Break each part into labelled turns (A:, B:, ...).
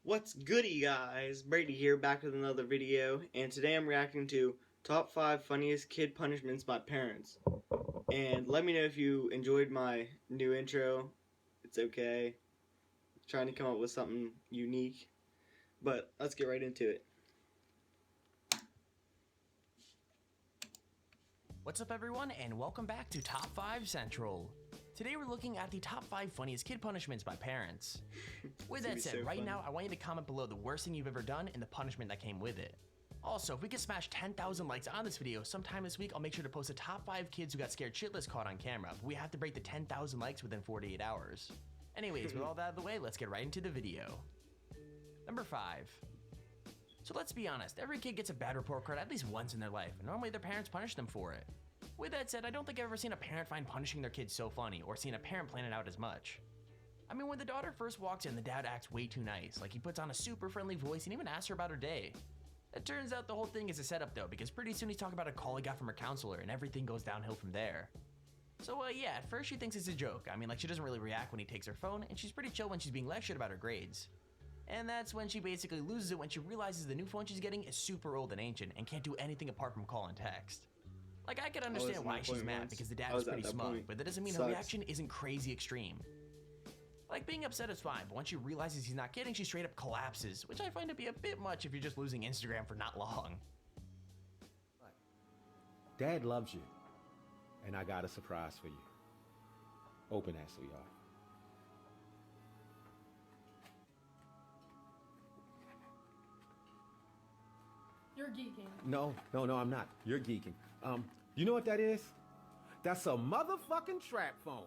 A: What's goody, guys? Brady here, back with another video, and today I'm reacting to top 5 funniest kid punishments by parents. And let me know if you enjoyed my new intro. It's okay. Trying to come up with something unique, but let's get right into it.
B: What's up, everyone, and welcome back to Top 5 Central. Today we're looking at the top 5 funniest kid punishments by parents. With that said, right now I want you to comment below the worst thing you've ever done and the punishment that came with it. Also, if we can smash 10,000 likes on this video sometime this week, I'll make sure to post a top 5 kids who got scared shitless caught on camera, but we have to break the 10,000 likes within 48 hours. Anyways, with all that out of the way, let's get right into the video. Number 5. So let's be honest, every kid gets a bad report card at least once in their life, and normally their parents punish them for it. With that said, I don't think I've ever seen a parent find punishing their kid so funny, or seen a parent plan it out as much. I mean, when the daughter first walks in, the dad acts way too nice, like he puts on a super friendly voice and even asks her about her day. It turns out the whole thing is a setup though, because pretty soon he's talking about a call he got from her counselor, and everything goes downhill from there. So yeah, at first she thinks it's a joke. I mean, like, she doesn't really react when he takes her phone, and she's pretty chill when she's being lectured about her grades. And that's when she basically loses it when she realizes the new phone she's getting is super old and ancient and can't do anything apart from call and text. Like, I could understand why she's mad because the dad is pretty smug, but that doesn't mean her reaction isn't crazy extreme. Like, being upset is fine, but once she realizes he's not kidding, she straight up collapses, which I find to be a bit much if you're just losing Instagram for not long.
C: Dad loves you, and I got a surprise for you. Open that, sweetheart.
D: You're geeking.
C: No, I'm not. You're geeking. You know what that is? That's a motherfucking trap phone.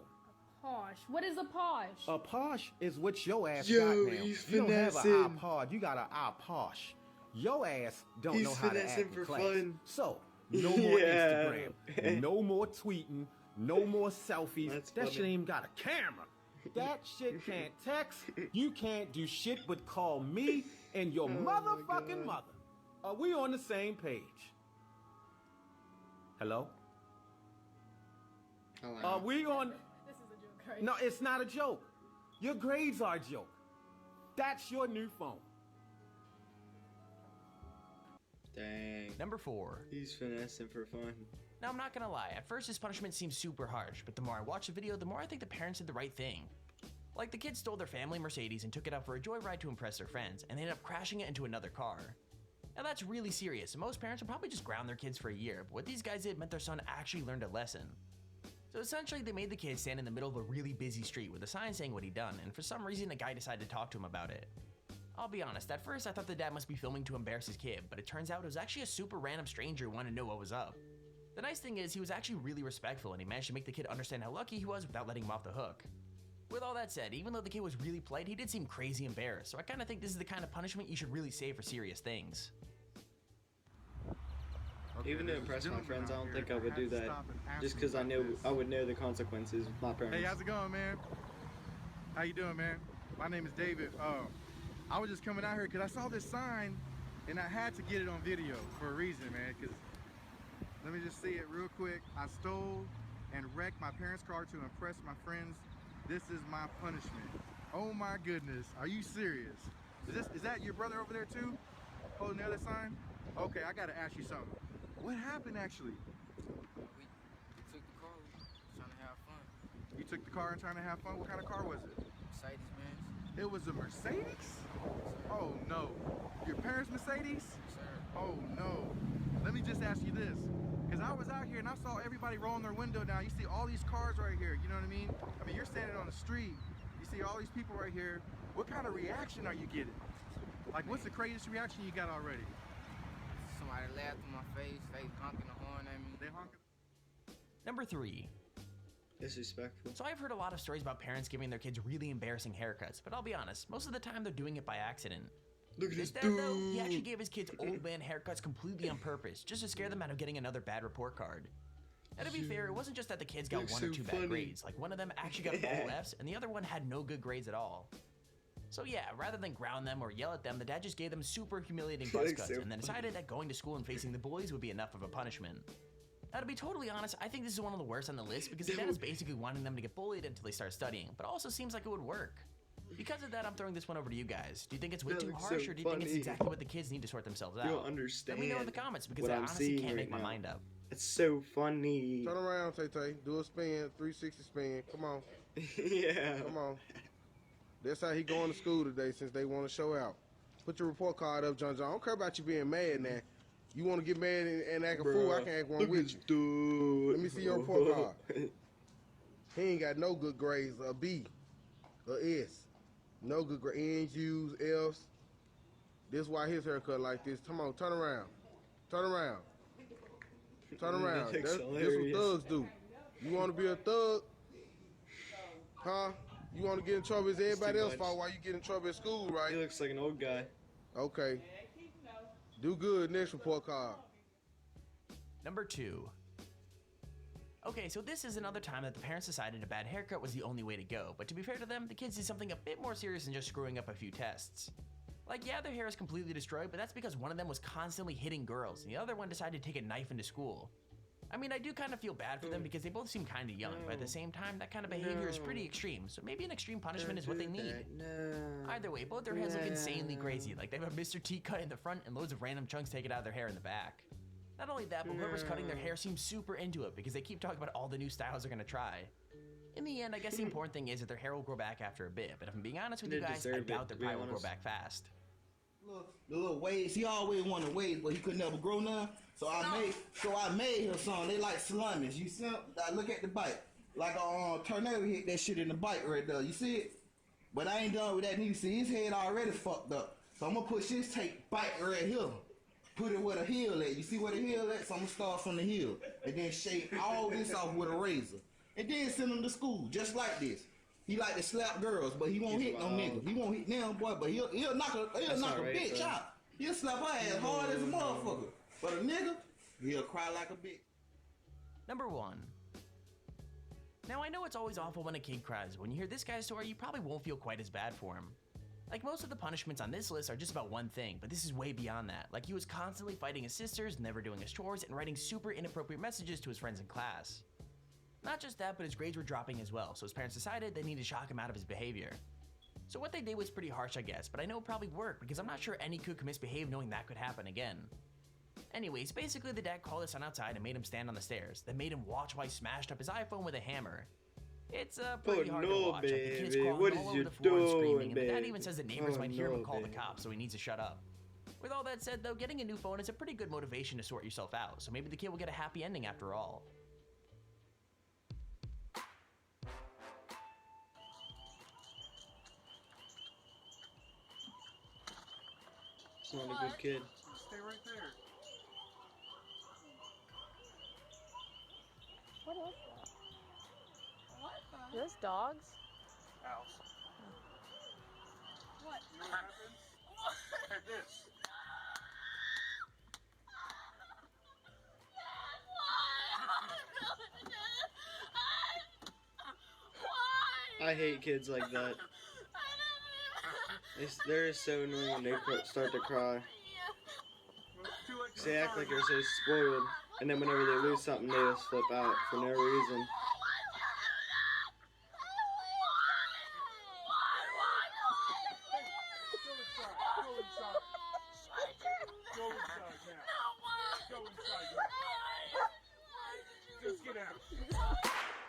D: Posh. What is a posh?
C: A posh is what your ass
A: Yo,
C: got now.
A: he's
C: You don't have
A: finessing.
C: an iPod, you got an iPosh. Your ass don't
A: He's
C: know how to
A: finessing
C: act
A: for
C: in class.
A: fun.
C: So, no more
A: Yeah.
C: Instagram, no more tweeting, no more selfies.
A: That's
C: that
A: funny.
C: shit ain't even got a camera. That shit can't text. You can't do shit but call me and your
A: Oh my
C: motherfucking
A: God.
C: mother. Are we on the same page? Hello? Are we on...
D: This is a joke, right?
C: No, it's not a joke. Your grades are a joke. That's your new phone.
A: Dang.
B: Number 4.
A: He's finessing for fun.
B: Now, I'm not gonna lie, at first his punishment seems super harsh, but the more I watch the video, the more I think the parents did the right thing. Like, the kids stole their family Mercedes and took it out for a joyride to impress their friends, and they ended up crashing it into another car. Now that's really serious, and most parents would probably just ground their kids for a year, but what these guys did meant their son actually learned a lesson. So essentially, they made the kid stand in the middle of a really busy street with a sign saying what he'd done, and for some reason a guy decided to talk to him about it. I'll be honest, at first I thought the dad must be filming to embarrass his kid, but it turns out it was actually a super random stranger who wanted to know what was up. The nice thing is, he was actually really respectful, and he managed to make the kid understand how lucky he was without letting him off the hook. With all that said, even though the kid was really polite, he did seem crazy embarrassed, so I kinda think this is the kind of punishment you should really save for serious things.
E: Okay,
A: Even to
E: there's
A: impress
E: this
A: my
E: gentleman
A: friends, I
E: out
A: don't
E: here
A: think I
E: that
A: would
E: had
A: do
E: to
A: that.
E: stop and ask
A: Just
E: me
A: because I
E: about
A: know
E: this.
A: I would know the consequences with my parents.
E: Hey, how's it going, man? How you doing, man? My name is David. I was just coming out here because I saw this sign, and I had to get it on video for a reason, man. Because let me just see it real quick. I stole and wrecked my parents' car to impress my friends. This is my punishment. Oh my goodness, are you serious? Is that your brother over there too, holding the other sign? Okay, I gotta ask you something. What happened actually?
F: We took the car, trying to have fun.
E: You took the car and trying to have fun. What kind of car was it?
F: Mercedes Benz,
E: It was a Mercedes? Oh no. Your parents' Mercedes?
F: sir.
E: Oh no. Let me just ask you this. Because I was out here and I saw everybody rolling their window down. You see all these cars right here, you know what I mean? I mean, you're standing on the street. You see all these people right here. What kind of reaction are you getting? Like, what's the craziest reaction you got already?
F: Somebody laughed in my face, they honking the horn at me.
E: They honking?
B: Number 3.
A: Disrespectful.
B: So I've heard a lot of stories about parents giving their kids really embarrassing haircuts, but I'll be honest, most of the time they're doing it by accident.
A: Look at this
B: Instead though,
A: dude.
B: he actually gave his kids old man haircuts completely on purpose, just to scare them out of getting another bad report card. Now to be fair, it wasn't just that the kids got
A: Looks
B: one or
A: so
B: two
A: funny.
B: bad grades, like one of them actually got full Fs and the other one had no good grades at all. So yeah, rather than ground them or yell at them, the dad just gave them super humiliating buzz
A: Looks
B: cuts
A: so
B: and then decided that going to school and facing the bullies would be enough of a punishment. Now to be totally honest, I think this is one of the worst on the list because the dad is basically wanting them to get bullied until they start studying, but also seems like it would work. Because of that, I'm throwing this one over to you guys. Do you think it's way
A: That
B: too
A: looks
B: harsh,
A: so
B: or do you think it's
A: funny.
B: exactly what the kids need to sort themselves out?
A: You don't understand.
B: Let me know in the comments, because
A: what
B: I
A: I'm
B: honestly
A: seeing
B: can't
A: right
B: make my
A: now.
B: mind up.
A: It's so funny.
G: Turn around, Tay-Tay. Do a spin, 360 spin. Come on,
A: Yeah.
G: come on. That's how he going to school today since they want to show out. Put your report card up, John John. I don't care about you being mad now. You want to get mad and act a fool, I can act one
A: Look
G: with
A: at
G: you.
A: dude.
G: Let me see your report card. He ain't got no good grades, a B, a S. No good grades, N's, U's, F's. This why his haircut like this. Come on, turn around. Turn around. Turn around.
A: That looks
G: This what
A: hilarious.
G: thugs do. You want to be a thug? Huh? You want to get in trouble? It's everybody
A: too
G: else's
A: much.
G: fault why you get in trouble at school,
A: He
G: right?
A: looks like an old guy.
G: Okay. Do good. Next report card.
B: Number 2. Okay, so this is another time that the parents decided a bad haircut was the only way to go, but to be fair to them, the kids did something a bit more serious than just screwing up a few tests. Like, yeah, their hair is completely destroyed, but that's because one of them was constantly hitting girls, and the other one decided to take a knife into school. I mean, I do kind of feel bad for them because they both seem kind of young, but at the same time, that kind of behavior is pretty extreme, so maybe an extreme punishment is what they need.
A: No.
B: Either way, both their heads look insanely crazy, like they have a Mr. T cut in the front and loads of random chunks taken out of their hair in the back. Not only that, but whoever's cutting their hair seems super into it because they keep talking about all the new styles they're gonna try. In the end, I guess the important thing is that their hair will grow back after a bit, but if I'm being honest with you
A: They
B: guys, I
A: deserve it,
B: doubt their
A: to be
B: pie will grow
A: honest.
B: back fast.
H: Look, the little waves. He always wanted waves, but he could never grow none. So I made him some. They like salamis. You see? I look at the bite. Like a tornado hit that shit in the bite right there. You see it? But I ain't done with that. You see his head already fucked up. So I'm gonna push this tape bite right here. Put it where the heel at. You see where the heel at? So I'm gonna start from the heel and then shave all this off with a razor, and then send him to school just like this. He like to slap girls, but he won't
A: He's
H: hit no
A: wild.
H: nigga. He won't hit them boy, but he'll knock a
A: That's
H: knock a
A: alright,
H: bitch
A: though.
H: out. He'll slap her ass hard as a motherfucker. But a nigga, he'll cry like a bitch.
B: Number 1. Now, I know it's always awful when a kid cries, but when you hear this guy's story, you probably won't feel quite as bad for him. Like, most of the punishments on this list are just about one thing, but this is way beyond that. Like, he was constantly fighting his sisters, never doing his chores, and writing super inappropriate messages to his friends in class. Not just that, but his grades were dropping as well, so his parents decided they needed to shock him out of his behavior. So what they did was pretty harsh, I guess, but I know it probably worked because I'm not sure any kid could misbehave knowing that could happen again. Anyways, basically the dad called his son outside and made him stand on the stairs, then made him watch while he smashed up his iPhone with a hammer. It's pretty hard to watch. Like, the kid's
A: baby,
B: crawling
A: what
B: all
A: is
B: over
A: you
B: the floor and screaming,
A: doing,
B: and the dad
A: baby?
B: even says the neighbors
A: Oh,
B: might hear him
A: no,
B: and call the
A: baby.
B: cops, so he needs to shut up. With all that said though, getting a new phone is a pretty good motivation to sort yourself out, so maybe the kid will get a happy ending after all.
A: He's not a good kid.
E: Stay right there.
I: What is that? Are those dogs?
E: House.
D: What?
E: You know what happens? Like this.
A: I hate kids like that. They're so annoying when they start to cry.
E: Too late.
A: 'Cause they act like they're so spoiled, and then whenever they lose something, they just flip out for no reason.
E: Go inside. Go inside now. Go inside now. Just get out.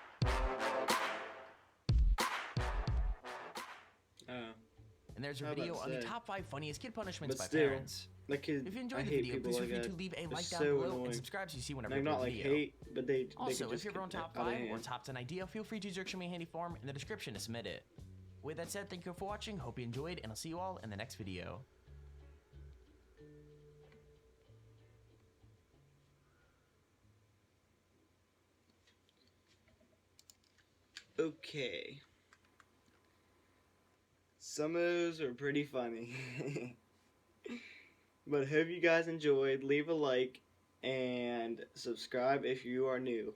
B: And there's a
A: How about
B: video on the
A: say?
B: top 5 funniest kid punishments
A: But
B: by
A: still,
B: parents.
A: That kid,
B: If you
A: I
B: enjoyed the
A: hate
B: video,
A: people
B: please
A: like
B: feel free
A: that.
B: to leave a
A: They're
B: like down
A: so
B: below
A: annoying.
B: and subscribe so you see whenever
A: Like,
B: I
A: not
B: upload a
A: like
B: video.
A: hate, but they
B: Also,
A: could
B: if
A: just
B: you're
A: get
B: on top
A: out of
B: 5 or
A: hand.
B: top 10 idea, feel free to use your Extremely Handy form in the description to submit it. With that said, thank you for watching, hope you enjoyed, and I'll see you all in the next video.
A: Okay. Some of those are pretty funny. But hope you guys enjoyed. Leave a like and subscribe if you are new.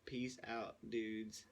A: Peace out, dudes.